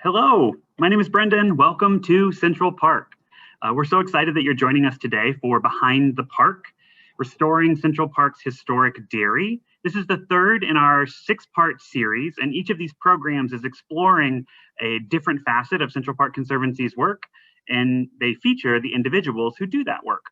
Hello, my name is Brendan. Welcome to Central Park. We're so excited that you're joining us today for Behind the Park, Restoring Central Park's Historic Dairy. This is the third in our 6-part series, and each of these programs is exploring a different facet of Central Park Conservancy's work, and they feature the individuals who do that work.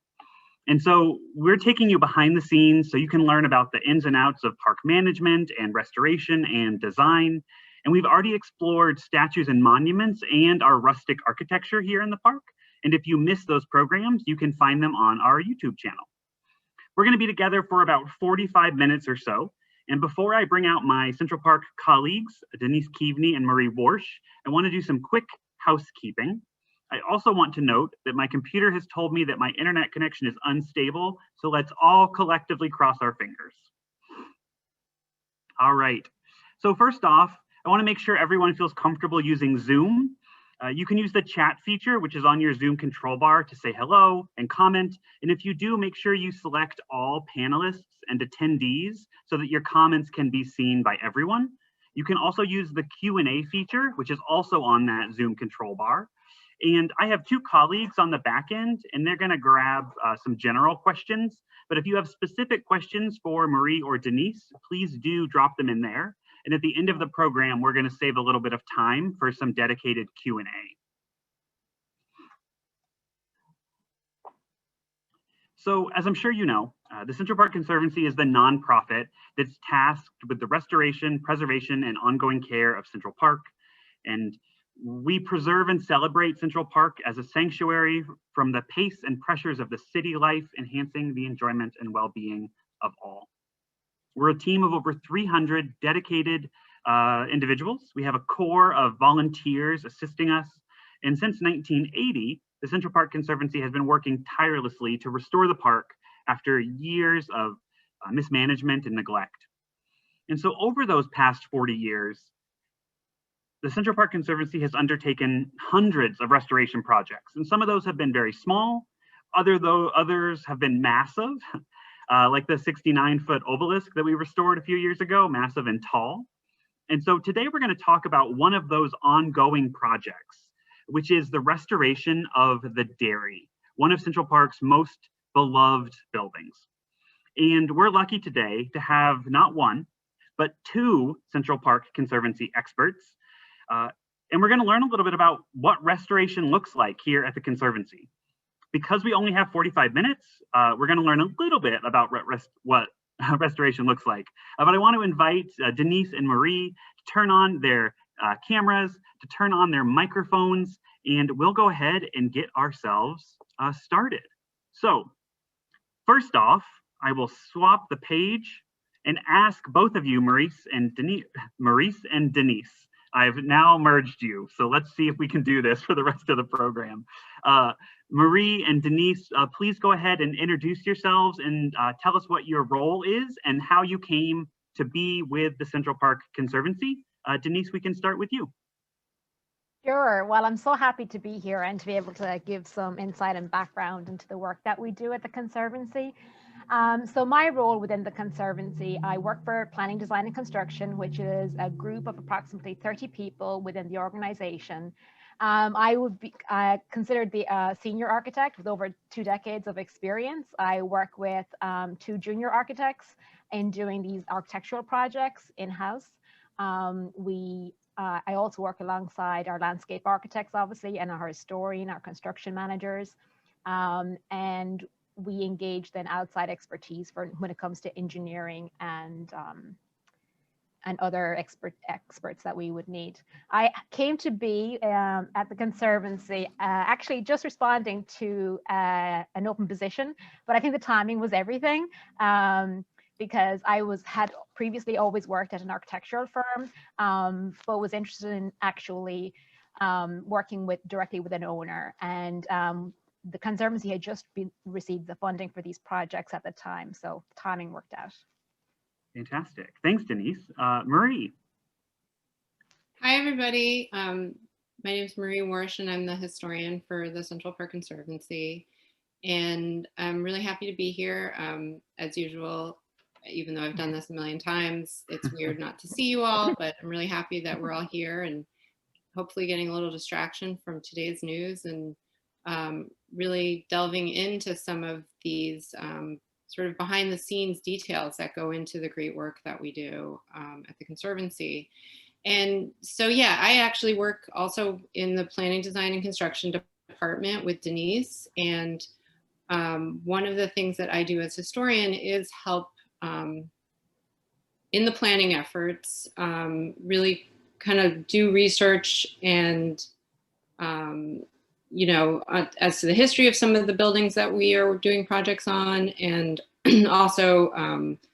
And so we're taking you behind the scenes so you can learn about the ins and outs of park management and restoration and design. And we've already explored statues and monuments and our rustic architecture here in the park. And if you miss those programs, you can find them on our YouTube channel. We're going to be together for about 45 minutes or so. And before I bring out my Central Park colleagues, Denise Keaveney and Marie Warsh, I want to do some quick housekeeping. I also want to note that my computer has told me that my internet connection is unstable, so let's all collectively cross our fingers. All right, so first off, I want to make sure everyone feels comfortable using Zoom. You can use the chat feature, which is on your Zoom control bar, to say hello and comment. And if you do, make sure you select all panelists and attendees so that your comments can be seen by everyone. You can also use the Q&A feature, which is also on that Zoom control bar. And I have 2 colleagues on the back end, and they're going to grab some general questions. But if you have specific questions for Marie or Denise, please do drop them in there. And at the end of the program, we're going to save a little bit of time for some dedicated Q&A. So as I'm sure you know, the Central Park Conservancy is the nonprofit that's tasked with the restoration, preservation, and ongoing care of Central Park. And we preserve and celebrate Central Park as a sanctuary from the pace and pressures of the city life, enhancing the enjoyment and well-being of all. We're a team of over 300 dedicated individuals. We have a core of volunteers assisting us. And since 1980, the Central Park Conservancy has been working tirelessly to restore the park after years of mismanagement and neglect. And so over those past 40 years, the Central Park Conservancy has undertaken hundreds of restoration projects, and some of those have been very small, others have been massive, like the 69-foot obelisk that we restored a few years ago, massive and tall. And so today we're going to talk about one of those ongoing projects, which is the restoration of the dairy, one of Central Park's most beloved buildings. And we're lucky today to have not one, but 2 Central Park Conservancy experts. And we're going to learn a little bit about what restoration looks like here at the Conservancy. Because we only have 45 minutes, we're going to learn a little bit about what restoration looks like. But I want to invite Denise and Marie to turn on their cameras, to turn on their microphones, and we'll go ahead and get ourselves started. So first off, I will swap the page and ask both of you, Maurice and Denise. I've now merged you, so let's see if we can do this for the rest of the program. Marie and Denise, please go ahead and introduce yourselves and tell us what your role is and how you came to be with the Central Park Conservancy. Denise, we can start with you. Sure. Well, I'm so happy to be here and to be able to give some insight and background into the work that we do at the Conservancy. So my role within the Conservancy, I work for Planning, Design and Construction, which is a group of approximately 30 people within the organization. I would be considered the senior architect with over 2 decades of experience. I work with 2 junior architects in doing these architectural projects in-house. I also work alongside our landscape architects, obviously, and our historian, our construction managers. And we engage then outside expertise when it comes to engineering and other experts that we would need. I came to be at the Conservancy actually just responding to an open position, but I think the timing was everything because I had previously always worked at an architectural firm, but was interested in actually working directly with an owner. And the Conservancy had just received the funding for these projects at the time, so timing worked out. Fantastic. Thanks, Denise. Marie. Hi, everybody. My name is Marie Warsh, and I'm the historian for the Central Park Conservancy. And I'm really happy to be here. As usual, even though I've done this a million times, it's weird not to see you all, but I'm really happy that we're all here and hopefully getting a little distraction from today's news and really delving into some of these sort of behind the scenes details that go into the great work that we do at the Conservancy. And so, yeah, I actually work also in the planning, design, and construction department with Denise. And one of the things that I do as historian is help in the planning efforts, really kind of do research and, you know, as to the history of some of the buildings that we are doing projects on, and also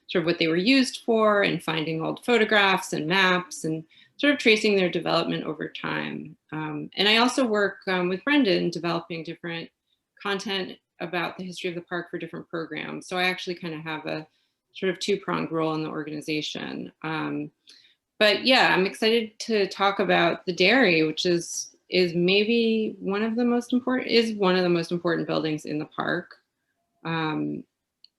sort of what they were used for, and finding old photographs and maps and sort of tracing their development over time. And I also work with Brendan developing different content about the history of the park for different programs. So I actually kind of have a sort of two-pronged role in the organization. But yeah, I'm excited to talk about the dairy, which is maybe one of the most important buildings in the park.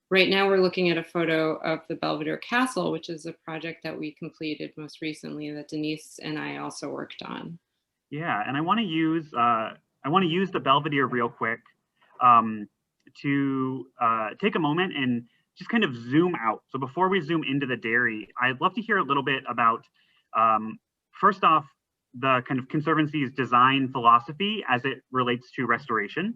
Right now we're looking at a photo of the Belvedere Castle, which is a project that we completed most recently that Denise and I also worked on. Yeah, and I want to use the Belvedere real quick to take a moment and just kind of zoom out. So before we zoom into the dairy, I'd love to hear a little bit about, first off, the kind of Conservancy's design philosophy as it relates to restoration,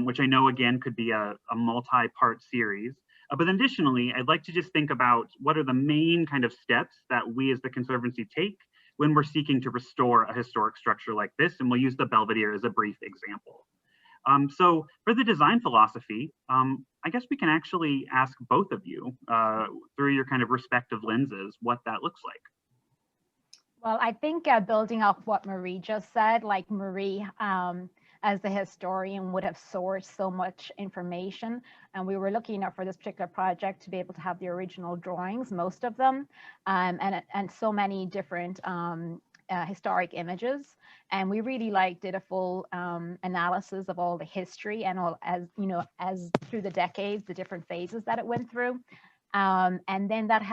which I know, again, could be a multi-part series. But additionally, I'd like to just think about what are the main kind of steps that we as the Conservancy take when we're seeking to restore a historic structure like this, and we'll use the Belvedere as a brief example. So for the design philosophy, I guess we can actually ask both of you through your kind of respective lenses what that looks like. Well, I think building off what Marie just said, like Marie, as the historian, would have sourced so much information. And we were looking up for this particular project to be able to have the original drawings, most of them, and so many different historic images. And we really did a full analysis of all the history and all, as you know, as through the decades, the different phases that it went through. And then that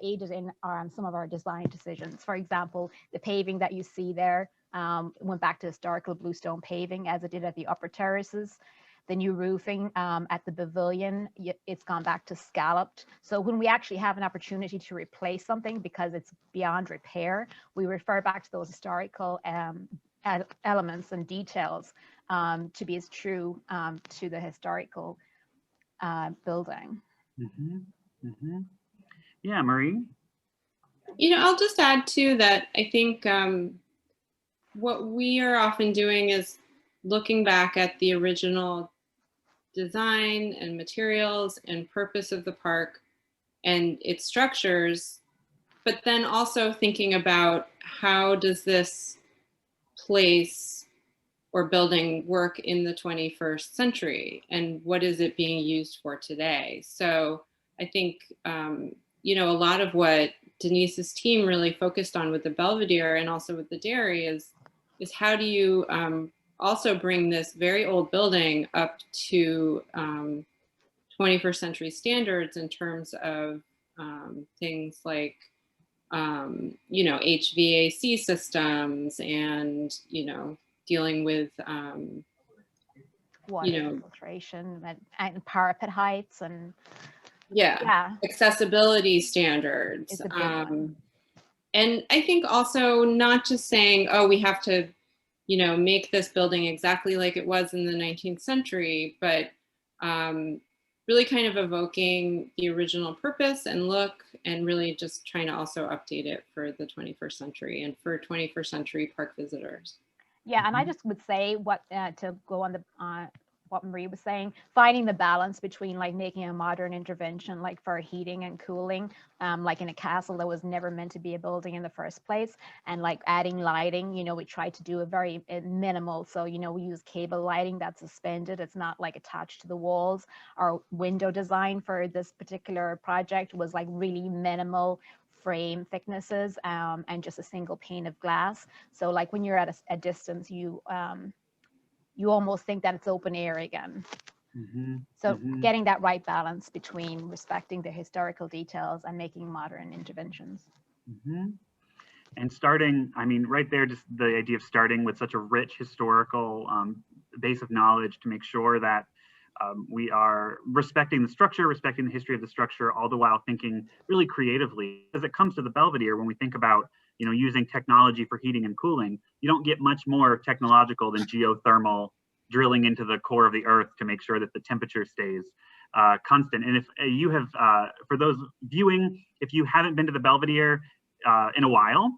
aided in some of our design decisions. For example, the paving that you see there went back to historical bluestone paving as it did at the upper terraces. The new roofing at the pavilion, it's gone back to scalloped. So when we actually have an opportunity to replace something because it's beyond repair, we refer back to those historical elements and details to be as true to the historical building. Mm-hmm. Mm-hmm. Yeah, Marie? You know, I'll just add too that I think what we are often doing is looking back at the original design and materials and purpose of the park and its structures, but then also thinking about how does this place or building work in the 21st century and what is it being used for today. So I think, you know, a lot of what Denise's team really focused on with the Belvedere and also with the dairy is how do you also bring this very old building up to 21st century standards in terms of things like, you know, HVAC systems and, you know, dealing with, water you know, infiltration and parapet heights and accessibility standards. It's a big one. And I think also not just saying, oh, we have to, you know, make this building exactly like it was in the 19th century, but really kind of evoking the original purpose and look, and really just trying to also update it for the 21st century and for 21st century park visitors. Yeah, and I just would say what to go on the what Marie was saying, finding the balance between like making a modern intervention like for heating and cooling, like in a castle that was never meant to be a building in the first place, and like adding lighting. You know, we tried to do a very minimal, so you know, we use cable lighting that's suspended, it's not like attached to the walls. Our window design for this particular project was like really minimal frame thicknesses and just a single pane of glass. So like when you're at a distance, you almost think that it's open air again. Mm-hmm. So Mm-hmm. getting that right balance between respecting the historical details and making modern interventions. Mm-hmm. And starting, I mean, right there, just the idea of starting with such a rich historical base of knowledge to make sure that we are respecting the structure, respecting the history of the structure, all the while thinking really creatively. As it comes to the Belvedere, when we think about, using technology for heating and cooling, you don't get much more technological than geothermal drilling into the core of the earth to make sure that the temperature stays constant. And if you have, for those viewing, if you haven't been to the Belvedere in a while,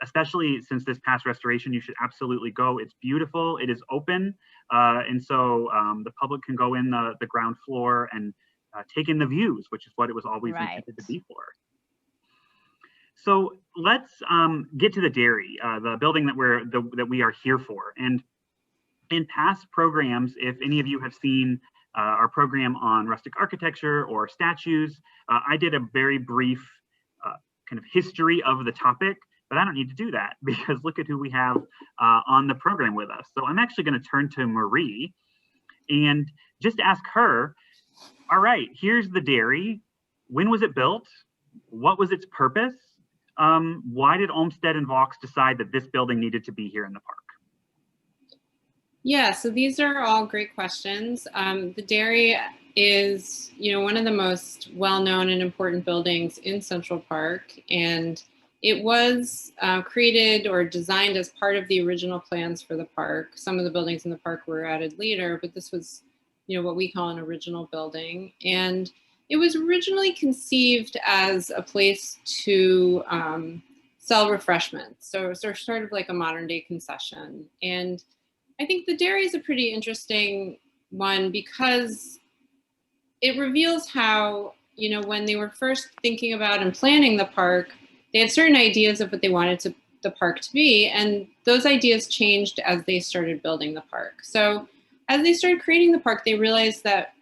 especially since this past restoration, you should absolutely go. It's beautiful. It is open. And so the public can go in the ground floor and take in the views, which is what it was always intended to be for. So let's get to the dairy, the building that we are here for. And in past programs, if any of you have seen our program on rustic architecture or statues, I did a very brief kind of history of the topic, but I don't need to do that because look at who we have on the program with us. So I'm actually going to turn to Marie and just ask her, all right, here's the dairy. When was it built? What was its purpose? Why did Olmsted and Vaux decide that this building needed to be here in the park? Yeah, so these are all great questions. The dairy is, one of the most well-known and important buildings in Central Park, and it was created or designed as part of the original plans for the park. Some of the buildings in the park were added later, but this was, what we call an original building. And it was originally conceived as a place to sell refreshments, so sort of like a modern day concession. And I think the dairy is a pretty interesting one because it reveals how, when they were first thinking about and planning the park, they had certain ideas of what they wanted the park to be, and those ideas changed as they started building the park. So as they started creating the park, they realized that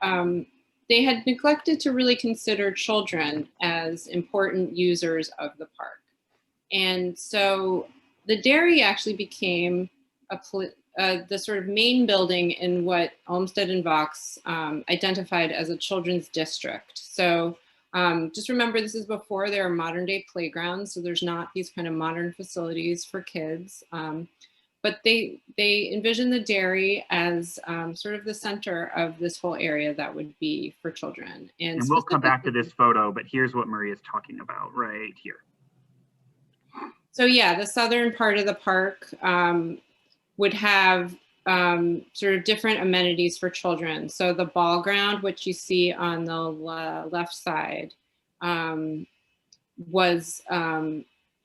they had neglected to really consider children as important users of the park. And so the dairy actually became the sort of main building in what Olmsted and Vaux identified as a children's district. So just remember, this is before there are modern day playgrounds, so there's not these kind of modern facilities for kids. But they envision the dairy as sort of the center of this whole area that would be for children. And we'll come back to this photo, but here's what Marie is talking about right here. So yeah, the southern part of the park would have sort of different amenities for children. So the ball ground, which you see on the left side, was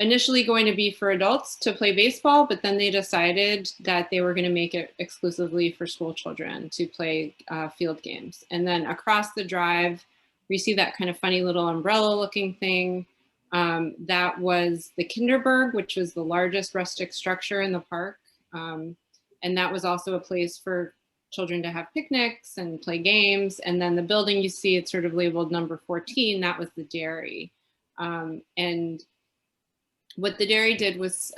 initially going to be for adults to play baseball, but then they decided that they were going to make it exclusively for school children to play field games. And then across the drive, we see that kind of funny little umbrella looking thing. That was the Kinderberg, which was the largest rustic structure in the park. And that was also a place for children to have picnics and play games. And then the building you see, it's sort of labeled number 14, that was the dairy. And what the dairy did was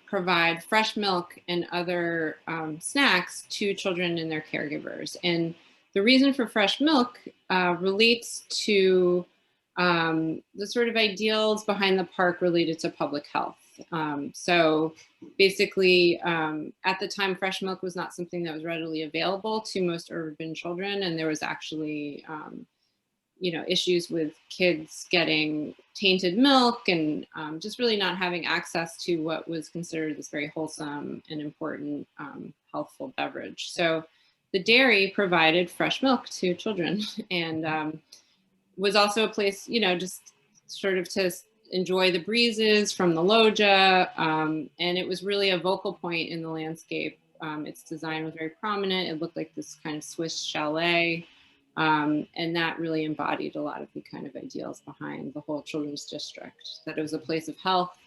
provide fresh milk and other snacks to children and their caregivers. And the reason for fresh milk relates to the sort of ideals behind the park related to public health. So basically, at the time, fresh milk was not something that was readily available to most urban children, and there was actually issues with kids getting tainted milk and just really not having access to what was considered this very wholesome and important healthful beverage. So the dairy provided fresh milk to children and was also a place, just sort of to enjoy the breezes from the loggia. And it was really a vocal point in the landscape. Its design was very prominent. It looked like this kind of Swiss chalet. And that really embodied a lot of the kind of ideals behind the whole children's district, that it was a place of health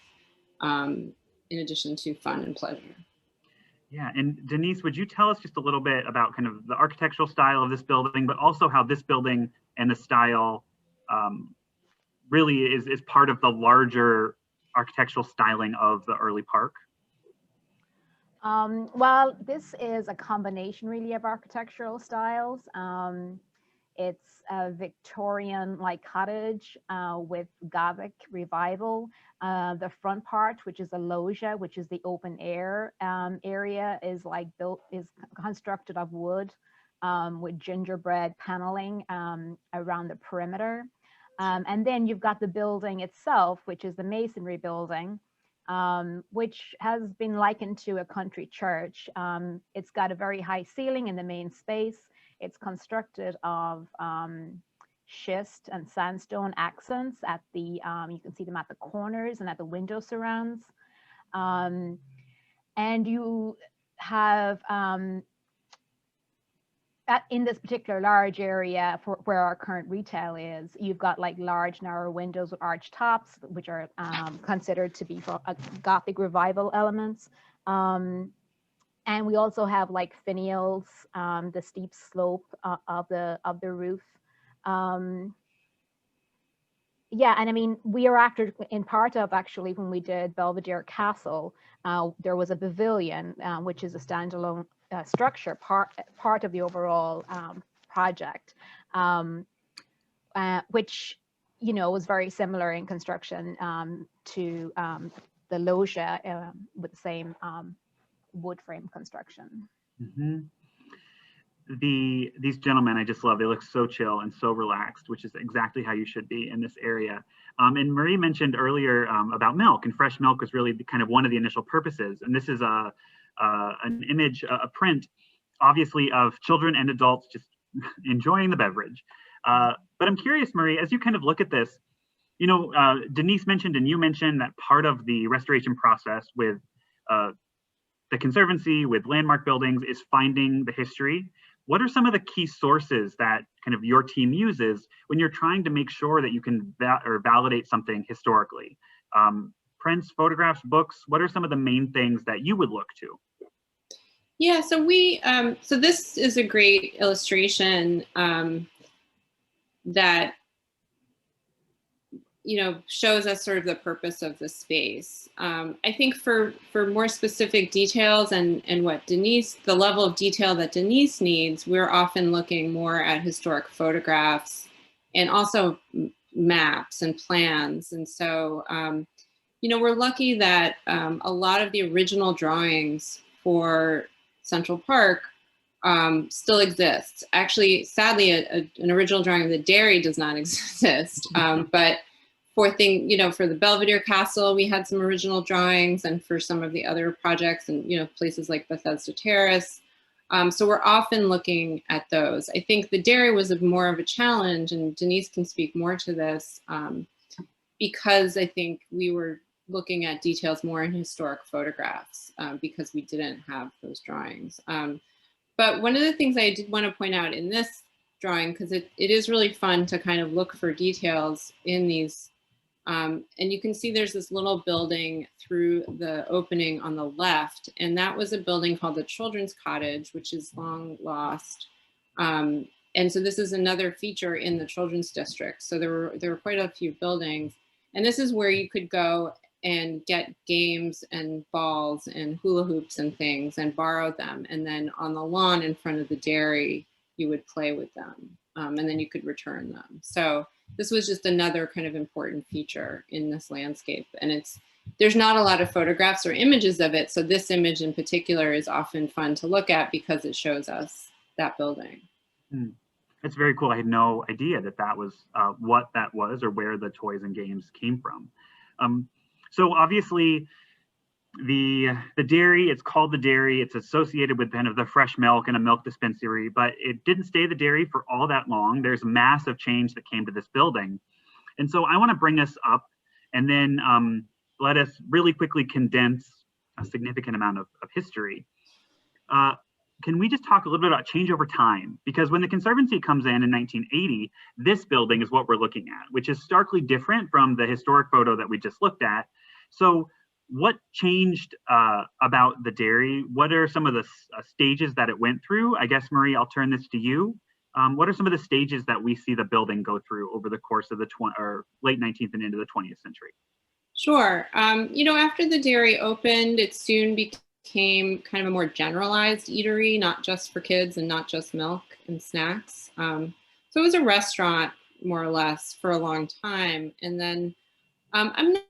in addition to fun and pleasure. Yeah, and Denise, would you tell us just a little bit about kind of the architectural style of this building, but also how this building and the style really is part of the larger architectural styling of the early park? Well, this is a combination really of architectural styles. It's a Victorian-like cottage with Gothic revival. The front part, which is a loggia, which is the open air area, is constructed of wood with gingerbread paneling around the perimeter. And then you've got the building itself, which is the masonry building, which has been likened to a country church. It's got a very high ceiling in the main space. It's constructed of schist and sandstone accents at the, you can see them at the corners and at the window surrounds. And you have, in this particular large area for where our current retail is, you've got like large narrow windows with arched tops, which are considered to be for Gothic revival elements. And we also have like finials, the steep slope of the roof. Yeah, and I mean, we are acted in part of, actually, when we did Belvedere Castle, there was a pavilion, which is a standalone structure, part of the overall project, which, you know, was very similar in construction to the loggia with the same wood frame construction. Mm-hmm. These gentlemen, I just love, they look so chill and so relaxed, which is exactly how you should be in this area. And Marie mentioned earlier about milk, and fresh milk was really kind of one of the initial purposes. And this is an image, a print, obviously, of children and adults just enjoying the beverage. But I'm curious, Marie, as you kind of look at this, you know, Denise mentioned and you mentioned that part of the restoration process with the Conservancy, with landmark buildings, is finding the history. What are some of the key sources that kind of your team uses when you're trying to make sure that you can validate something historically? Prints, photographs, books, what are some of the main things that you would look to? Yeah, so so this is a great illustration that, you know, shows us sort of the purpose of the space. I think for more specific details and what Denise, the level of detail that Denise needs, we're often looking more at historic photographs and also maps and plans. And so, you know, we're lucky that a lot of the original drawings for Central Park still exists. Actually, sadly, an original drawing of the dairy does not exist, but for the Belvedere Castle, we had some original drawings, and for some of the other projects, and, you know, places like Bethesda Terrace. So we're often looking at those. I think the dairy was more of a challenge, and Denise can speak more to this, because I think we were looking at details more in historic photographs because we didn't have those drawings. But one of the things I did want to point out in this drawing, because it is really fun to kind of look for details in these. And you can see there's this little building through the opening on the left, and that was a building called the Children's Cottage, which is long lost. And so this is another feature in the Children's District. So there were quite a few buildings, and this is where you could go and get games and balls and hula hoops and things and borrow them. And then on the lawn in front of the dairy, you would play with them, and then you could return them. So this was just another kind of important feature in this landscape. And there's not a lot of photographs or images of it. So this image in particular is often fun to look at because it shows us that building. That's very cool. I had no idea that was what that was or where the toys and games came from. So obviously the dairy, it's called the dairy. It's associated with kind of the fresh milk and a milk dispensary, but it didn't stay the dairy for all that long. There's massive change that came to this building. And so I want to bring us up and then let us really quickly condense a significant amount of history. Can we just talk a little bit about change over time? Because when the Conservancy comes in 1980, this building is what we're looking at, which is starkly different from the historic photo that we just looked at. So what changed about the dairy? What are some of the stages that it went through? I guess, Marie, I'll turn this to you. What are some of the stages that we see the building go through over the course of the late 19th and into the 20th century? Sure. You know, after the dairy opened, it soon became kind of a more generalized eatery, not just for kids and not just milk and snacks. So it was a restaurant, more or less, for a long time. And then I'm not,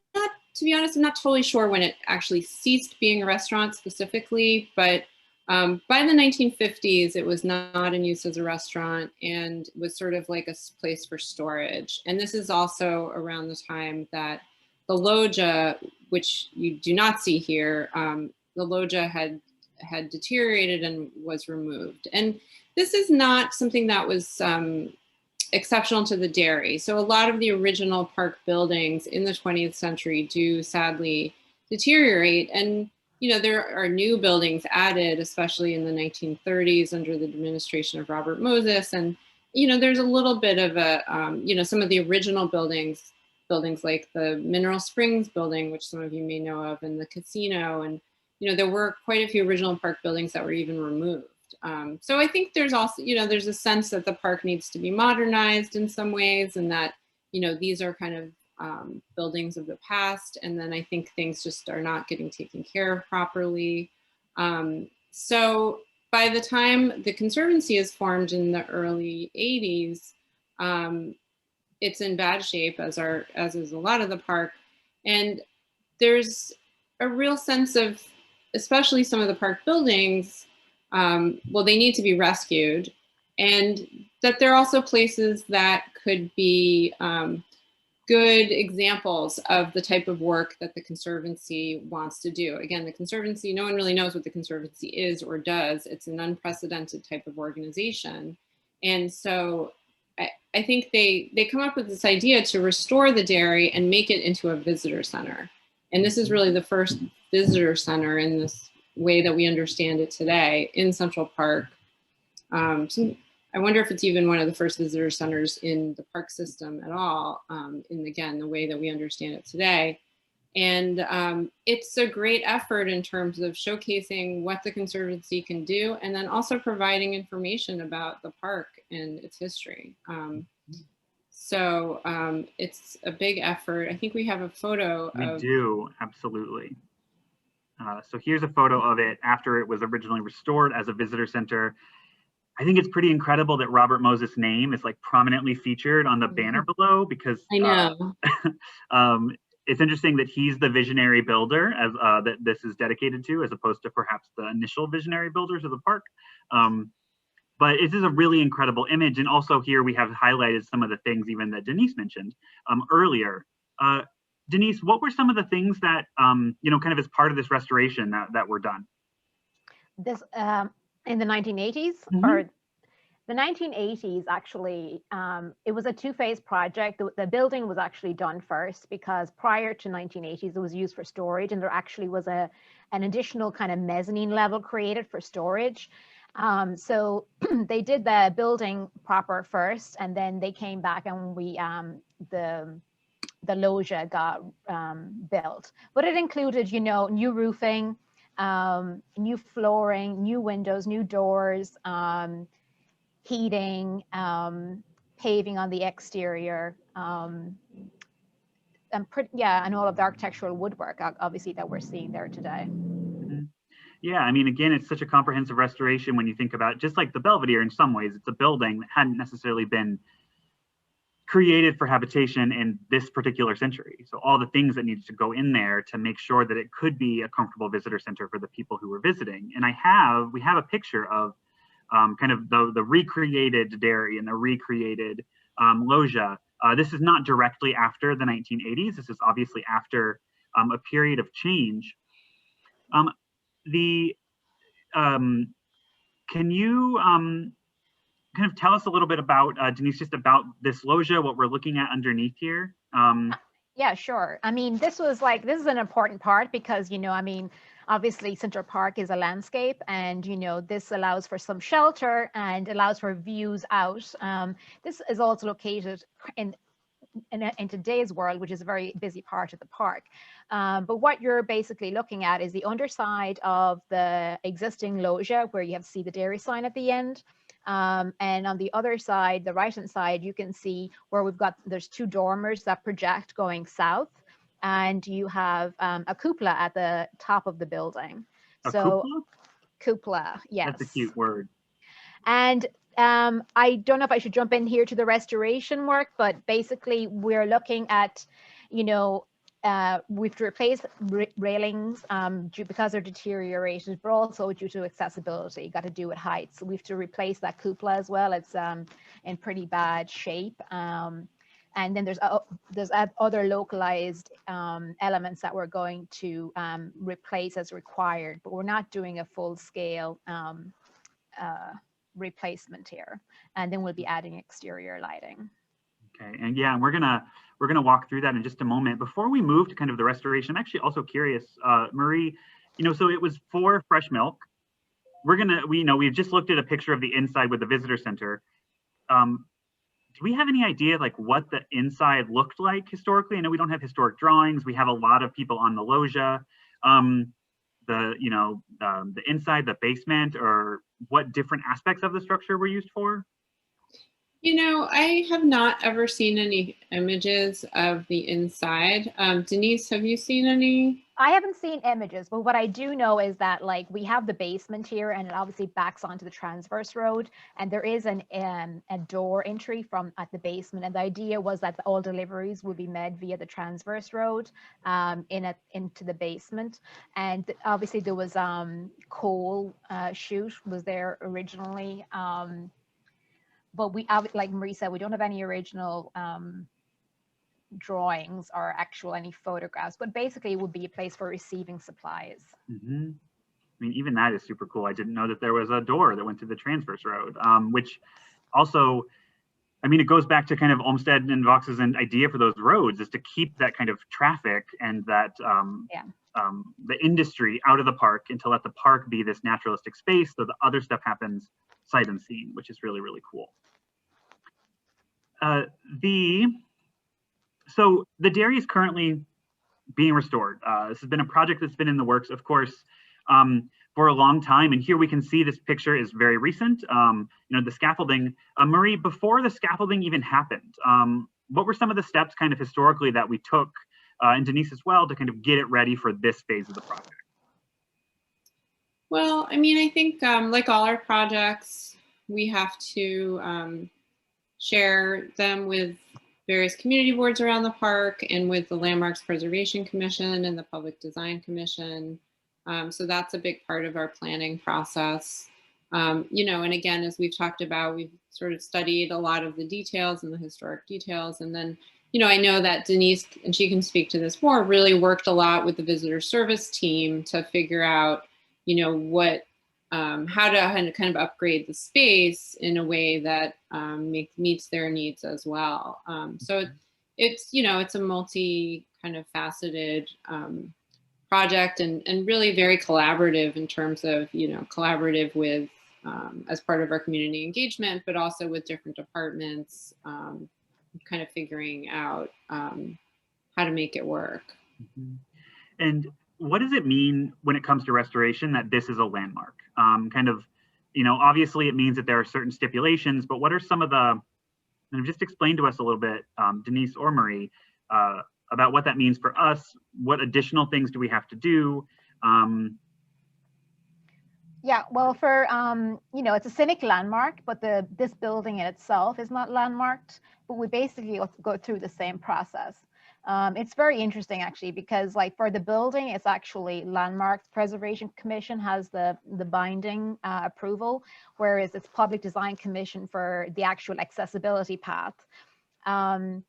to be honest, I'm not totally sure when it actually ceased being a restaurant specifically, but by the 1950s, it was not in use as a restaurant and was sort of like a place for storage. And this is also around the time that the loggia, which you do not see here, the loggia had deteriorated and was removed. And this is not something that was exceptional to the dairy. So a lot of the original park buildings in the 20th century do sadly deteriorate. And, you know, there are new buildings added, especially in the 1930s under the administration of Robert Moses. And, you know, there's a little bit of a, you know, some of the original buildings like the Mineral Springs building, which some of you may know of, and the casino. And, you know, there were quite a few original park buildings that were even removed. So I think there's also, you know, there's a sense that the park needs to be modernized in some ways, and that, you know, these are kind of buildings of the past. And then I think things just are not getting taken care of properly. So by the time the Conservancy is formed in the early 80s, it's in bad shape, as is a lot of the park. And there's a real sense of, especially some of the park buildings, well, they need to be rescued, and that there are also places that could be good examples of the type of work that the Conservancy wants to do. Again, the Conservancy, no one really knows what the Conservancy is or does. It's an unprecedented type of organization. And so I think they come up with this idea to restore the dairy and make it into a visitor center. And this is really the first visitor center in this way that we understand it today in Central Park. So I wonder if it's even one of the first visitor centers in the park system at all, in, again, the way that we understand it today. And it's a great effort in terms of showcasing what the Conservancy can do, and then also providing information about the park and its history. So it's a big effort. I think we have a photo. We do, absolutely. So here's a photo of it after it was originally restored as a visitor center. I think it's pretty incredible that Robert Moses' name is like prominently featured on the banner below, because I know. It's interesting that he's the visionary builder as that this is dedicated to, as opposed to perhaps the initial visionary builders of the park. But it is a really incredible image. And also here we have highlighted some of the things even that Denise mentioned earlier. Denise, what were some of the things that, you know, kind of as part of this restoration that were done? This in the 1980s, or the 1980s, actually, it was a two-phase project. The building was actually done first, because prior to 1980s, it was used for storage, and there actually was an additional kind of mezzanine level created for storage. So they did the building proper first, and then they came back and the loggia got built. But it included, you know, new roofing, new flooring, new windows, new doors, heating, paving on the exterior, and all of the architectural woodwork, obviously, that we're seeing there today. Yeah, I mean, again, it's such a comprehensive restoration when you think about, just like the Belvedere, in some ways, it's a building that hadn't necessarily been created for habitation in this particular century. So all the things that needed to go in there to make sure that it could be a comfortable visitor center for the people who were visiting. And we have a picture of kind of the recreated dairy and the recreated loggia. This is not directly after the 1980s. This is obviously after a period of change. Can you kind of tell us a little bit about, Denise, just about this loggia, what we're looking at underneath here? Yeah, sure. I mean, this is an important part, because, you know, I mean, obviously Central Park is a landscape, and, you know, this allows for some shelter and allows for views out. This is also located in today's world, which is a very busy part of the park. But what you're basically looking at is the underside of the existing loggia, where you see the dairy sign at the end. And on the other side, the right-hand side, you can see where there's two dormers that project going south, and you have a cupola at the top of the building. Cupola? Cupola, yes. That's a cute word. And I don't know if I should jump in here to the restoration work, but basically we're looking at, you know, we've to replace railings because they're deteriorated, but also due to accessibility, got to do with height. So we have to replace that cupola as well. It's in pretty bad shape. And then there's other localized elements that we're going to replace as required, but we're not doing a full scale replacement here. And then we'll be adding exterior lighting. Okay, and yeah, we're gonna walk through that in just a moment. Before we move to kind of the restoration, I'm actually also curious, Marie, you know, so it was for fresh milk. We've just looked at a picture of the inside with the visitor center. Do we have any idea like what the inside looked like historically? I know we don't have historic drawings. We have a lot of people on the loggia. The inside, the basement, or what different aspects of the structure were used for? You know, I have not ever seen any images of the inside. Denise, have you seen any? I haven't seen images, but what I do know is that like we have the basement here and it obviously backs onto the transverse road, and there is a door entry from at the basement. And the idea was that all deliveries would be made via the transverse road into the basement. And obviously there was coal chute was there originally. But we, like Marie said, we don't have any original drawings or any photographs, but basically it would be a place for receiving supplies. Mm-hmm. I mean, even that is super cool. I didn't know that there was a door that went to the transverse road, which also, I mean, it goes back to kind of Olmsted and Vox's idea for those roads is to keep that kind of traffic and that the industry out of the park and to let the park be this naturalistic space so the other stuff happens sight unseen, which is really, really cool. So the dairy is currently being restored. This has been a project that's been in the works, of course, for a long time. And here we can see this picture is very recent. The scaffolding. Marie, before the scaffolding even happened, what were some of the steps kind of historically that we took, and Denise as well, to kind of get it ready for this phase of the project? Well, I mean, I think like all our projects, we have to share them with various community boards around the park and with the Landmarks Preservation Commission and the Public Design Commission. So that's a big part of our planning process. And again, as we've talked about, we've sort of studied a lot of the details and the historic details. And then, I know that Denise, and she can speak to this more, really worked a lot with the visitor service team to figure out, how to kind of upgrade the space in a way that meets their needs as well. So it's a multi kind of faceted project and really very collaborative in terms of, collaborative with as part of our community engagement, but also with different departments, kind of figuring out how to make it work. Mm-hmm. And what does it mean when it comes to restoration that this is a landmark? Obviously it means that there are certain stipulations, but what are some of the, and just explain to us a little bit, Denise or Marie, about what that means for us. What additional things do we have to do? Yeah, well, for, it's a scenic landmark, but this building in itself is not landmarked, but we basically go through the same process. It's very interesting actually, because like for the building, it's actually Landmarks Preservation Commission has the binding approval, whereas it's Public Design Commission for the actual accessibility path. And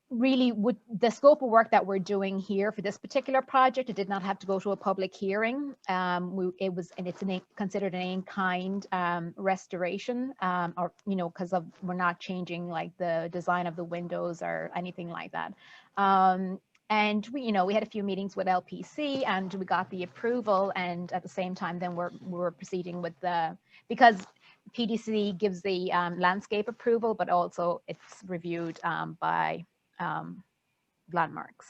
really with the scope of work that we're doing here for this particular project, it did not have to go to a public hearing. It's considered an in-kind restoration, because we're not changing like the design of the windows or anything like that. And we had a few meetings with LPC and we got the approval, and at the same time then we're proceeding with because PDC gives the landscape approval, but also it's reviewed by Landmarks.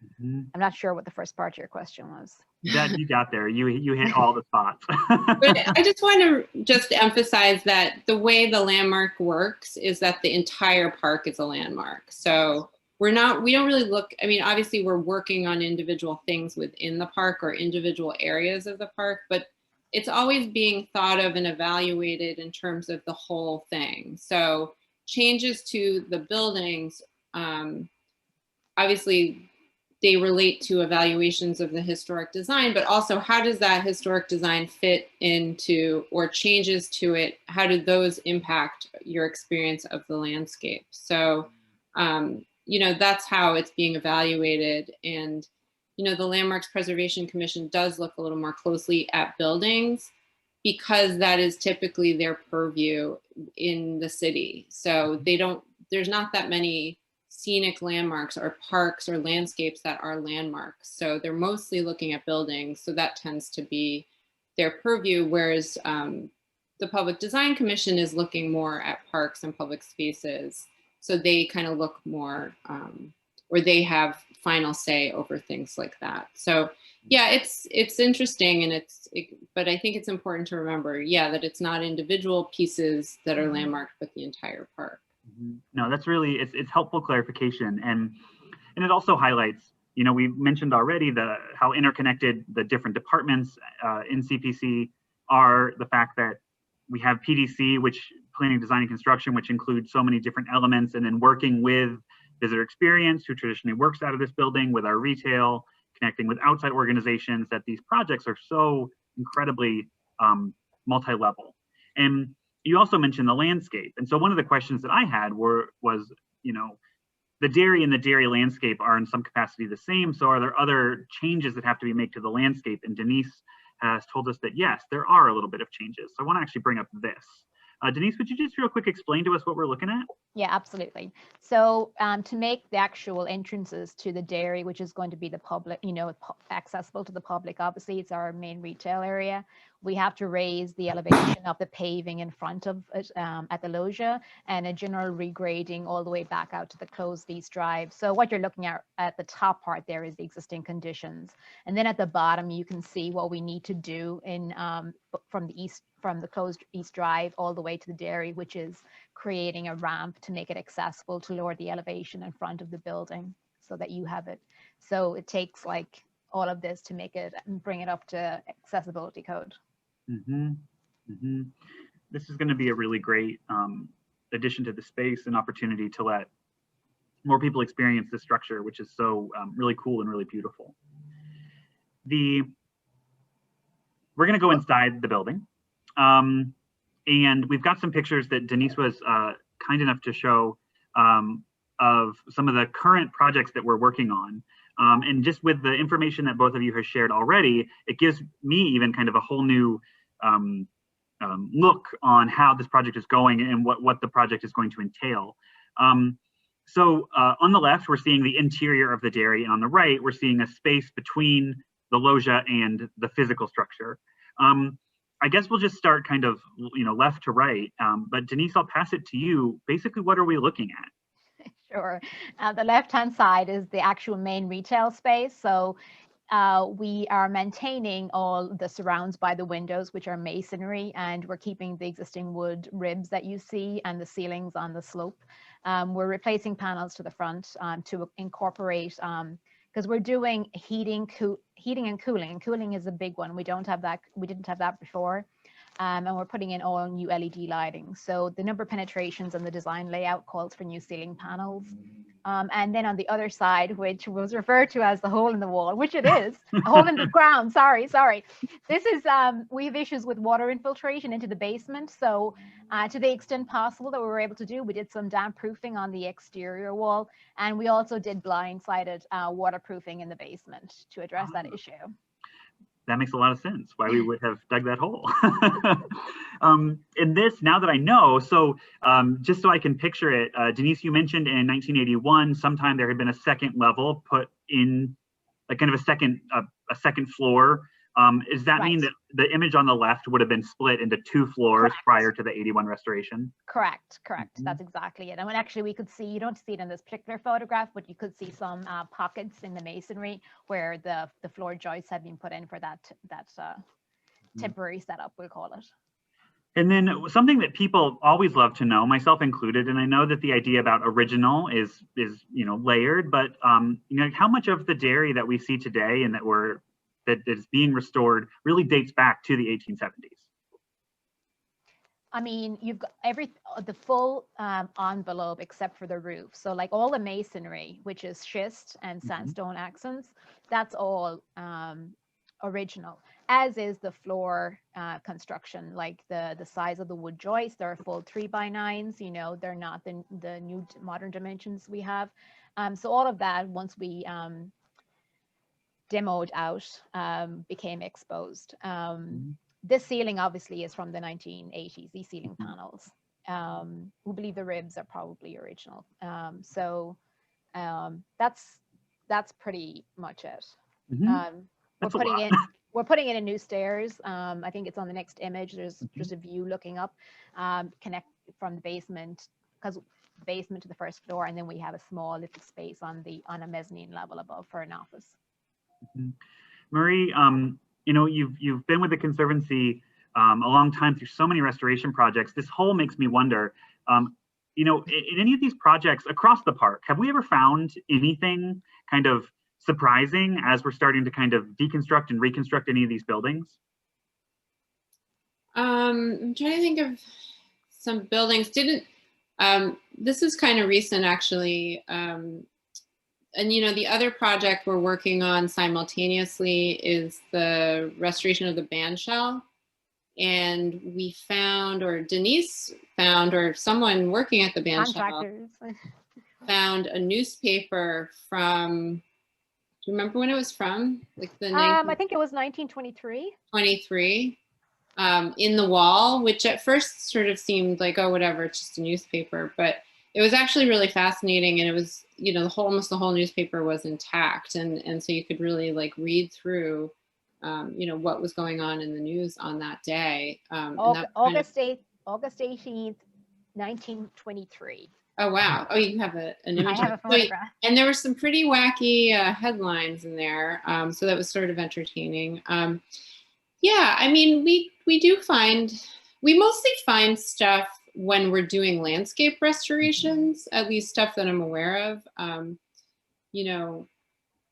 Mm-hmm. I'm not sure what the first part of your question was. That you got there. You hit all the spots. But I just want to just emphasize that the way the landmark works is that the entire park is a landmark. So we don't really look, I mean, obviously we're working on individual things within the park or individual areas of the park, but it's always being thought of and evaluated in terms of the whole thing. So changes to the buildings, obviously they relate to evaluations of the historic design, but also how does that historic design fit into, or changes to it, how do those impact your experience of the landscape? So, you know, that's how it's being evaluated. And, you know, the Landmarks Preservation Commission does look a little more closely at buildings because that is typically their purview in the city. So they don't, there's not that many scenic landmarks or parks or landscapes that are landmarks. So they're mostly looking at buildings. So that tends to be their purview, whereas the Public Design Commission is looking more at parks and public spaces. So they kind of look more, or they have final say over things like that. So yeah, it's interesting, and but I think it's important to remember, yeah, that it's not individual pieces that are landmarked, but the entire park. No, that's really, it's helpful clarification, and it also highlights, you know, we mentioned already how interconnected the different departments in CPC are, the fact that we have PDC, which planning, design, and construction, which includes so many different elements, and then working with visitor experience, who traditionally works out of this building, with our retail, connecting with outside organizations, that these projects are so incredibly multi-level. And you also mentioned the landscape. And so one of the questions that I had was, you know, the dairy and the dairy landscape are in some capacity the same. So are there other changes that have to be made to the landscape? And Denise has told us that yes, there are a little bit of changes. So I want to actually bring up this. Denise, would you just real quick explain to us what we're looking at? Yeah, absolutely. So to make the actual entrances to the dairy, which is going to be the public, you know, accessible to the public, obviously it's our main retail area, we have to raise the elevation of the paving in front of it at the loggia, and a general regrading all the way back out to the closed east drive. So what you're looking at the top part there is the existing conditions. And then at the bottom, you can see what we need to do in from the closed east drive all the way to the dairy, which is creating a ramp to make it accessible, to lower the elevation in front of the building so that you have it. So it takes like all of this to make it and bring it up to accessibility code. This is going to be a really great addition to the space and opportunity to let more people experience this structure, which is so really cool and really beautiful. We're going to go inside the building. And we've got some pictures that Denise was kind enough to show of some of the current projects that we're working on. And just with the information that both of you have shared already, it gives me even kind of a whole new look on how this project is going and what the project is going to entail. So on the left, we're seeing the interior of the dairy, and on the right, we're seeing a space between the loggia and the physical structure. I guess we'll just start kind of, you know, left to right. But Denise, I'll pass it to you. Basically, what are we looking at? Sure. The left-hand side is the actual main retail space. So we are maintaining all the surrounds by the windows, which are masonry, and we're keeping the existing wood ribs that you see and the ceilings on the slope. We're replacing panels to the front to incorporate, because we're doing heating and cooling. And cooling is a big one. We didn't have that before. And we're putting in all new LED lighting. So the number of penetrations and the design layout calls for new ceiling panels. And then on the other side, which was referred to as the hole in the wall, which it is, a hole in the ground, sorry. This is, we have issues with water infiltration into the basement. So to the extent possible that we were able to do, we did some damp proofing on the exterior wall. And we also did blindsided waterproofing in the basement to address that issue. That makes a lot of sense, why we would have dug that hole. In this, now that I know, so just so I can picture it, Denise, you mentioned in 1981, sometime there had been a second level put in, like kind of a second floor. Does that mean that the image on the left would have been split into two floors prior to the 81 restoration? Correct. That's exactly it. And when actually we could see, you don't see it in this particular photograph, but you could see some pockets in the masonry where the floor joists had been put in for that temporary setup, we'll call it. And then something that people always love to know, myself included, and I know that the idea about original is you know, layered, but you know, how much of the dairy that we see today and that that is being restored really dates back to the 1870s. I mean, you've got the full envelope except for the roof. So like all the masonry, which is schist and sandstone accents, that's all original, as is the floor construction, like the size of the wood joists. They're full 3x9s, you know, they're not the new modern dimensions we have. So all of that, once we demoed out, became exposed. This ceiling obviously is from the 1980s, these ceiling panels. We believe the ribs are probably original. So that's pretty much it. We're putting in new stairs. I think it's on the next image. There's just a view looking up, connect from the basement, because basement to the first floor, and then we have a small little space on a mezzanine level above for an office. Marie, you know, you've been with the Conservancy a long time through so many restoration projects. This whole makes me wonder, you know, in any of these projects across the park, have we ever found anything kind of surprising as we're starting to kind of deconstruct and reconstruct any of these buildings? I'm trying to think of some buildings. This is kind of recent, actually. And you know, the other project we're working on simultaneously is the restoration of the band shell. And we found, or Denise found, or someone working at the band shell found a newspaper from, do you remember when it was from? Like the I think it was 1923. 23. In the wall, which at first sort of seemed like, oh, whatever, it's just a newspaper. But it was actually really fascinating, and it was, you know, almost the whole newspaper was intact, and so you could really like read through, you know, what was going on in the news on that day. August 18th, 1923. Oh wow! Oh, you have an image. I have a photograph. And there were some pretty wacky headlines in there, so that was sort of entertaining. Yeah, I mean, we do we mostly find stuff when we're doing landscape restorations, at least stuff that I'm aware of. You know,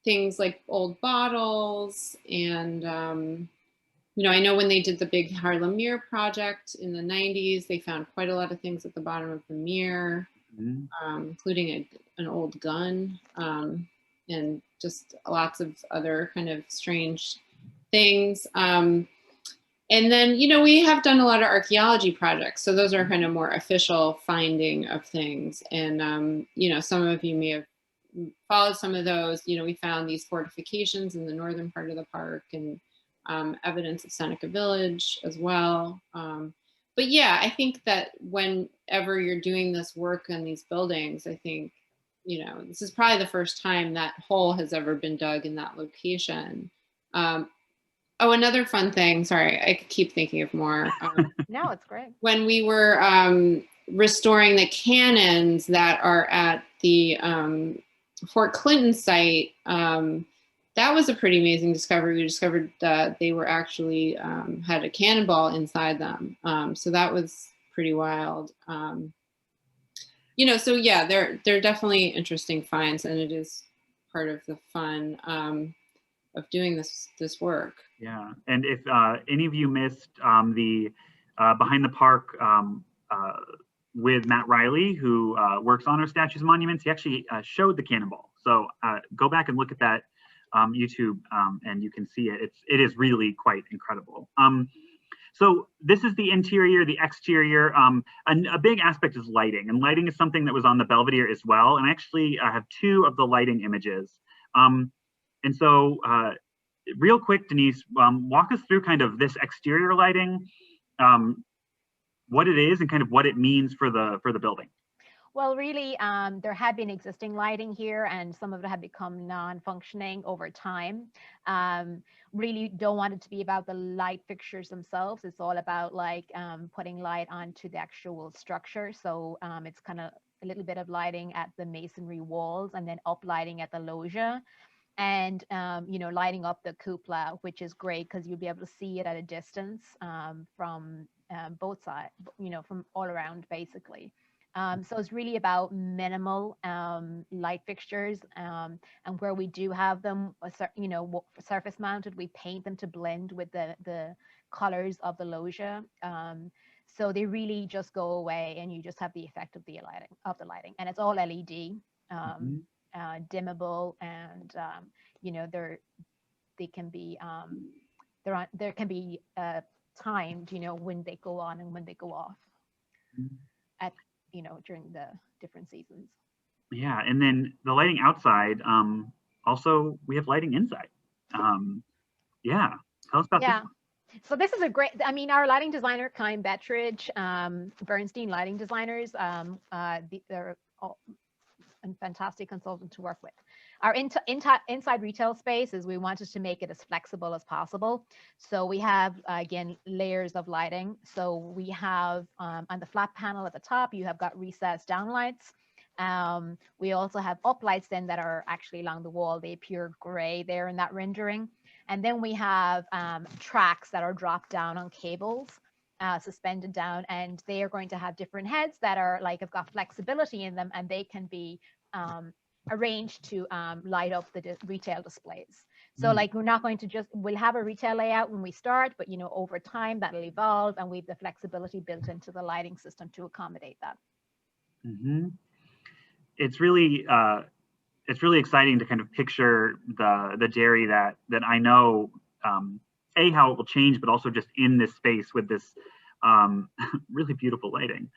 things like old bottles, and you know, I know when they did the big Harlem Mirror project in the 90s, they found quite a lot of things at the bottom of the mirror, including an old gun, and just lots of other kind of strange things. And then, you know, we have done a lot of archaeology projects. So those are kind of more official finding of things. And, you know, some of you may have followed some of those. You know, we found these fortifications in the northern part of the park, and evidence of Seneca Village as well. But yeah, I think that whenever you're doing this work on these buildings, I think, you know, this is probably the first time that hole has ever been dug in that location. Oh, another fun thing. Sorry, I could keep thinking of more. No, it's great. When we were restoring the cannons that are at the Fort Clinton site, that was a pretty amazing discovery. We discovered that they were actually had a cannonball inside them. So that was pretty wild. You know, so yeah, they're definitely interesting finds, and it is part of the fun of doing this work. Yeah, and if any of you missed the Behind the Park with Matt Riley, who works on our statues and monuments, he actually showed the cannonball. So go back and look at that YouTube, and you can see it. It is really quite incredible. So this is the interior, the exterior. A big aspect is lighting, and lighting is something that was on the Belvedere as well. And I actually have two of the lighting images. And so real quick, Denise, walk us through kind of this exterior lighting, what it is and kind of what it means for the building. Well, really, there had been existing lighting here, and some of it had become non-functioning over time. Really don't want it to be about the light fixtures themselves. It's all about like putting light onto the actual structure. So it's kind of a little bit of lighting at the masonry walls, and then up lighting at the loggia, and you know, lighting up the cupola, which is great because you'll be able to see it at a distance from both sides, you know, from all around basically. So it's really about minimal light fixtures, and where we do have them, surface mounted, we paint them to blend with the colors of the loggia. So they really just go away, and you just have the effect of the lighting, and it's all LED, dimmable, and they can be there can be timed, when they go on and when they go off at during the different seasons. Yeah, and then the lighting outside, also we have lighting inside. Yeah, tell us about this one. So this is a great, I mean, our lighting designer, Kyle Bettridge, Bernstein Lighting Designers, they're all a fantastic consultant to work with. Our inside retail space is, we wanted to make it as flexible as possible. So we have, again, layers of lighting. So we have on the flat panel at the top, you have got recessed downlights. We also have uplights then that are actually along the wall. They appear gray there in that rendering. And then we have tracks that are dropped down on cables, suspended down, and they are going to have different heads that are have got flexibility in them, and they can be arranged to light up the retail displays. So we're not going to we'll have a retail layout when we start, but over time that'll evolve, and we have the flexibility built into the lighting system to accommodate that. It's really exciting to kind of picture the dairy that I know, how it will change, but also just in this space with this really beautiful lighting.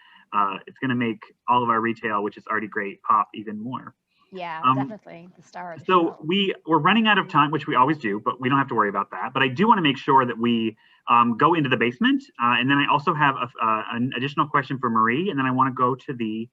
It's going to make all of our retail, which is already great, pop even more. Yeah, definitely the star of the so show. We're running out of time, which we always do, but we don't have to worry about that. But I do want to make sure that we go into the basement. And then I also have an additional question for Marie. And then I want to go to the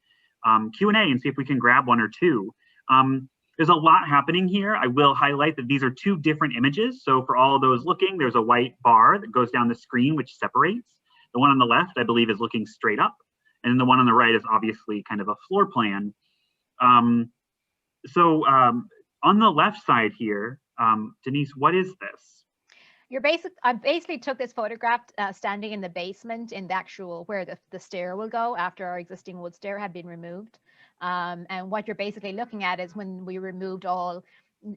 Q&A and see if we can grab one or two. There's a lot happening here. I will highlight that these are two different images. So for all of those looking, there's a white bar that goes down the screen, which separates. The one on the left, I believe, is looking straight up. And then the one on the right is obviously kind of a floor plan. So on the left side here, Denise, what is this? I basically took this photograph standing in the basement in the actual where the stair will go after our existing wood stair had been removed. And what you're basically looking at is when we removed all,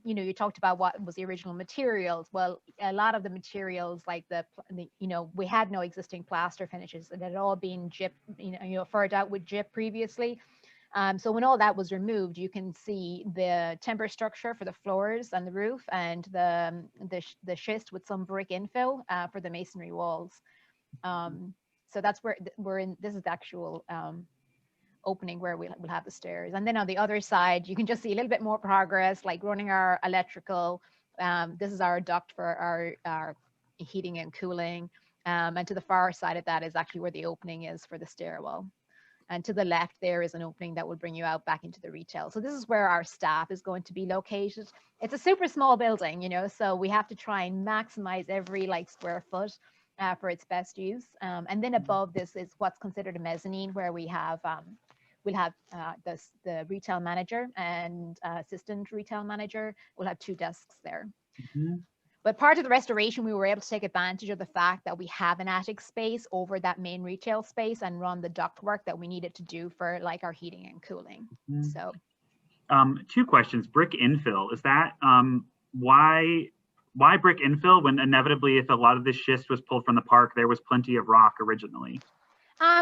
you talked about what was the original materials. Well, a lot of the materials, like we had no existing plaster finishes. It had all been gypped, furred out with gyp previously. So when all that was removed, you can see the timber structure for the floors and the roof, and the schist with some brick infill for the masonry walls. So that's where we're in. This is the actual opening where we'll have the stairs. And then on the other side, you can just see a little bit more progress, like running our electrical. This is our duct for our heating and cooling. And to the far side of that is actually where the opening is for the stairwell. And to the left, there is an opening that will bring you out back into the retail. So this is where our staff is going to be located. It's a super small building, so we have to try and maximize every square foot for its best use. And then above this is what's considered a mezzanine, where we have we'll have the retail manager and assistant retail manager. We'll have 2 desks there. But part of the restoration, we were able to take advantage of the fact that we have an attic space over that main retail space and run the duct work that we needed to do for our heating and cooling. So 2 questions. Brick infill, is that why brick infill when inevitably, if a lot of this schist was pulled from the park, there was plenty of rock originally?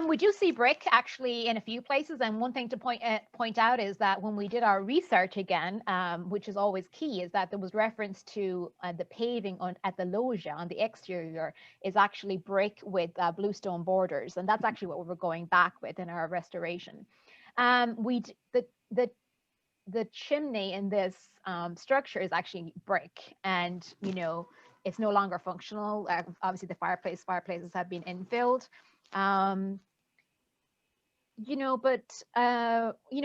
We do see brick actually in a few places, and one thing to point out is that when we did our research again, which is always key, is that there was reference to the paving at the loggia on the exterior is actually brick with bluestone borders, and that's actually what we were going back with in our restoration. The chimney in this structure is actually brick, and it's no longer functional. Obviously, the fireplaces have been infilled.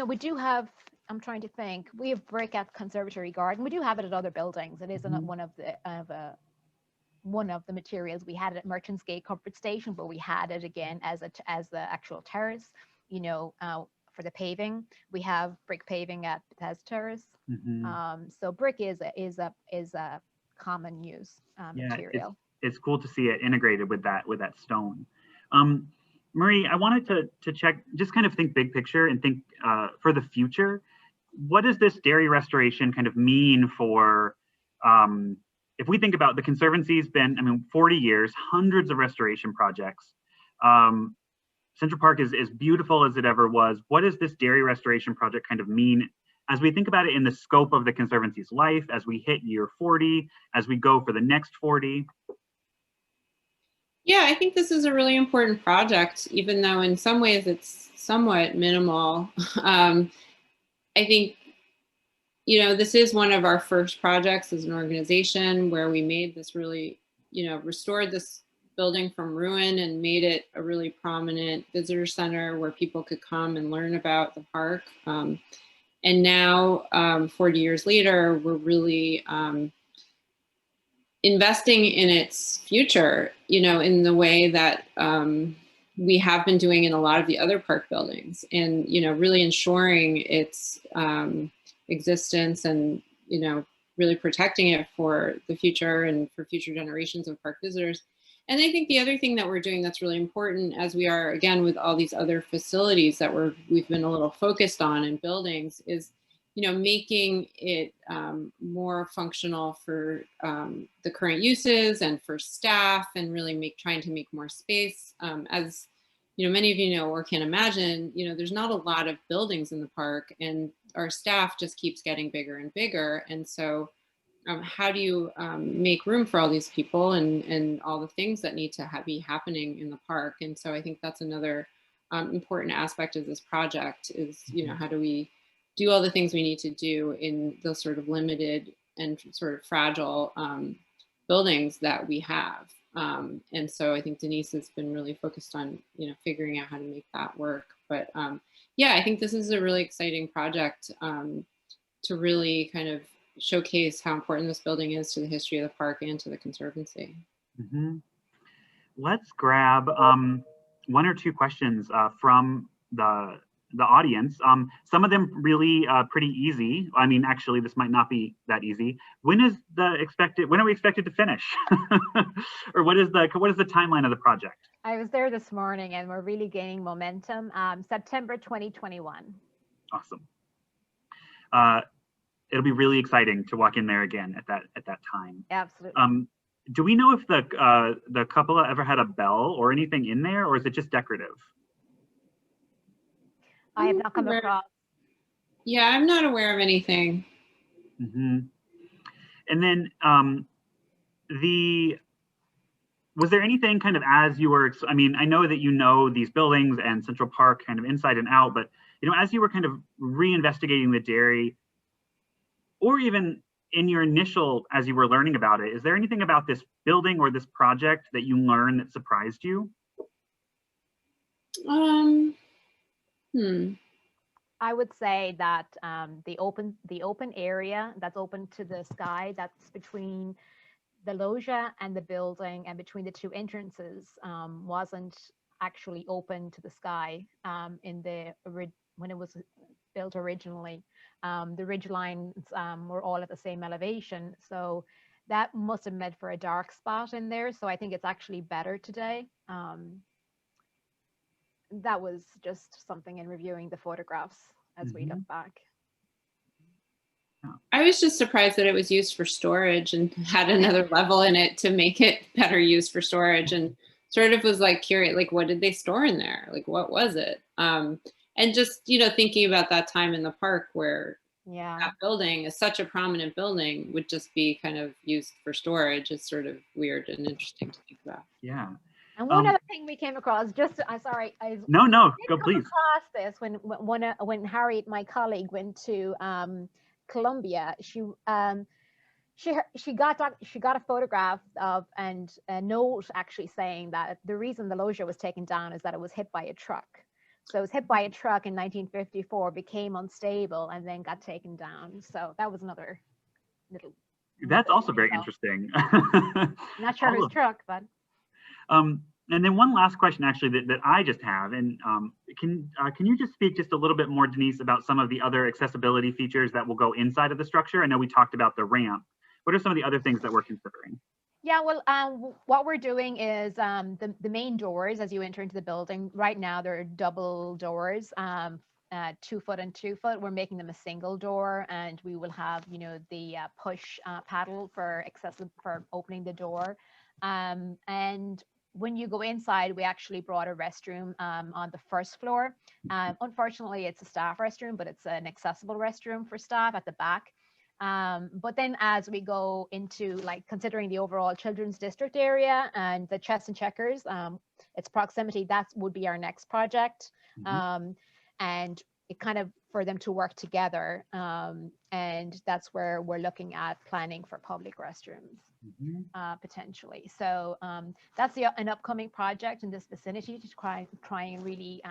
We do have, I'm trying to think, we have brick at Conservatory Garden. We do have it at other buildings. It isn't one of the materials. We had it at Merchants Gate Comfort Station, but we had it again as the actual terrace, for the paving. We have brick paving at Bethesda Terrace. So brick is a common use material. It's cool to see it integrated with that stone. Marie, I wanted to check, just kind of think big picture and think for the future. What does this dairy restoration kind of mean for, if we think about the Conservancy's been, I mean, 40 years, hundreds of restoration projects. Central Park is as beautiful as it ever was. What does this dairy restoration project kind of mean as we think about it in the scope of the Conservancy's life, as we hit year 40, as we go for the next 40? Yeah, I think this is a really important project, even though in some ways it's somewhat minimal. I think, you know, this is one of our first projects as an organization where we made this really, you know, restored this building from ruin and made it a really prominent visitor center where people could come and learn about the park. And now, 40 years later, we're really investing in its future, you know, in the way that we have been doing in a lot of the other park buildings, and, you know, really ensuring its existence and, you know, really protecting it for the future and for future generations of park visitors. And I think the other thing that we're doing that's really important, as we are, again, with all these other facilities that we've been a little focused on in buildings, is, you know, making it more functional for the current uses and for staff, and really trying to make more space. As you know, many of you know or can imagine, you know, there's not a lot of buildings in the park, and our staff just keeps getting bigger and bigger. And so how do you make room for all these people and all the things that need to be happening in the park? And so I think that's another important aspect of this project is, you know, how do we do all the things we need to do in the sort of limited and sort of fragile buildings that we have. And so I think Denise has been really focused on, you know, figuring out how to make that work. But yeah, I think this is a really exciting project to really kind of showcase how important this building is to the history of the park and to the Conservancy. Mm-hmm. Let's grab one or two questions from the audience. Some of them really pretty easy. I mean, actually, this might not be that easy. When are we expected to finish? Or what is the timeline of the project? I was there this morning and we're really gaining momentum. September 2021. Awesome. It'll be really exciting to walk in there again at that time. Absolutely. Do we know if the cupola ever had a bell or anything in there, or is it just decorative? I have not come across. Yeah, I'm not aware of anything. Mm-hmm. And then was there anything kind of as you were, I mean, I know that you know these buildings and Central Park kind of inside and out, but, you know, as you were kind of reinvestigating the dairy, or even in your initial, as you were learning about it, is there anything about this building or this project that you learned that surprised you? I would say that the open area that's open to the sky, that's between the loggia and the building and between the two entrances, wasn't actually open to the sky when it was built originally. The ridge lines were all at the same elevation, so that must have meant for a dark spot in there. So I think it's actually better today. That was just something in reviewing the photographs as we look back. I was just surprised that it was used for storage and had another level in it to make it better used for storage, and sort of was like curious, like, what did they store in there? Like, what was it? And just, you know, thinking about that time in the park where that building is such a prominent building would just be kind of used for storage is sort of weird and interesting to think about. Yeah. And one other thing we came across, sorry, no, go please. Across this when Harriet, my colleague, went to Colombia, she got a photograph of and a note actually saying that the reason the loggia was taken down is that it was hit by a truck. So it was hit by a truck in 1954, became unstable, and then got taken down. So that was another little. That's also very interesting. Not sure whose truck, but. And then one last question, actually, that I just have, and can you just speak just a little bit more, Denise, about some of the other accessibility features that will go inside of the structure? I know we talked about the ramp. What are some of the other things that we're considering? Yeah, well, what we're doing is the main doors as you enter into the building. Right now, they're double doors, 2 foot and 2 foot. We're making them a single door, and we will have, the push paddle for accessible for opening the door. And when you go inside, we actually brought a restroom on the first floor. Unfortunately, it's a staff restroom, but it's an accessible restroom for staff at the back. But then as we go into like considering the overall children's district area and the chess and checkers, its proximity, that would be our next project. And it kind of for them to work together. And that's where we're looking at planning for public restrooms potentially. So that's an upcoming project in this vicinity to try and really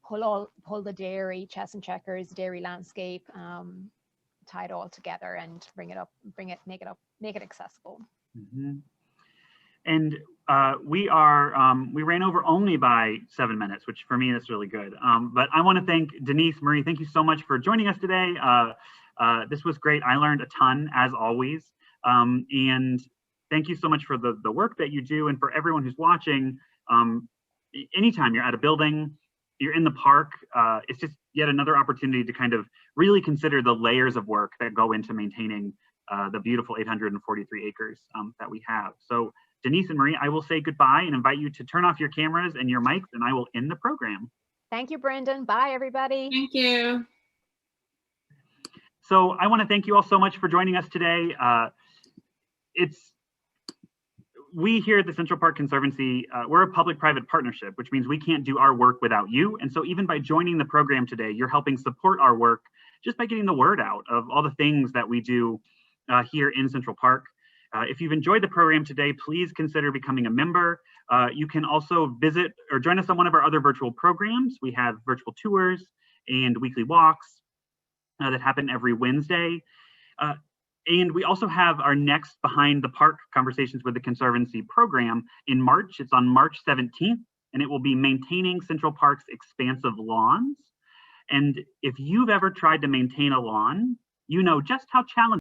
pull the dairy, chess and checkers, dairy landscape, tie it all together and make it accessible. And we ran over only by 7 minutes, which for me is really good. But I want to thank Denise, Marie, thank you so much for joining us today. This was great. I learned a ton as always. And thank you so much for the work that you do, and for everyone who's watching. Anytime you're at a building, you're in the park, it's just yet another opportunity to kind of really consider the layers of work that go into maintaining the beautiful 843 acres that we have. So Denise and Marie, I will say goodbye and invite you to turn off your cameras and your mics, and I will end the program. Thank you, Brendan. Bye, everybody. Thank you. So I want to thank you all so much for joining us today. We here at the Central Park Conservancy, we're a public-private partnership, which means we can't do our work without you. And so even by joining the program today, you're helping support our work just by getting the word out of all the things that we do here in Central Park. If you've enjoyed the program today, please consider becoming a member. You can also visit or join us on one of our other virtual programs. We have virtual tours and weekly walks that happen every Wednesday. And we also have our next Behind the Park Conversations with the Conservancy program in March. It's on March 17th, and it will be maintaining Central Park's expansive lawns. And if you've ever tried to maintain a lawn, you know just how challenging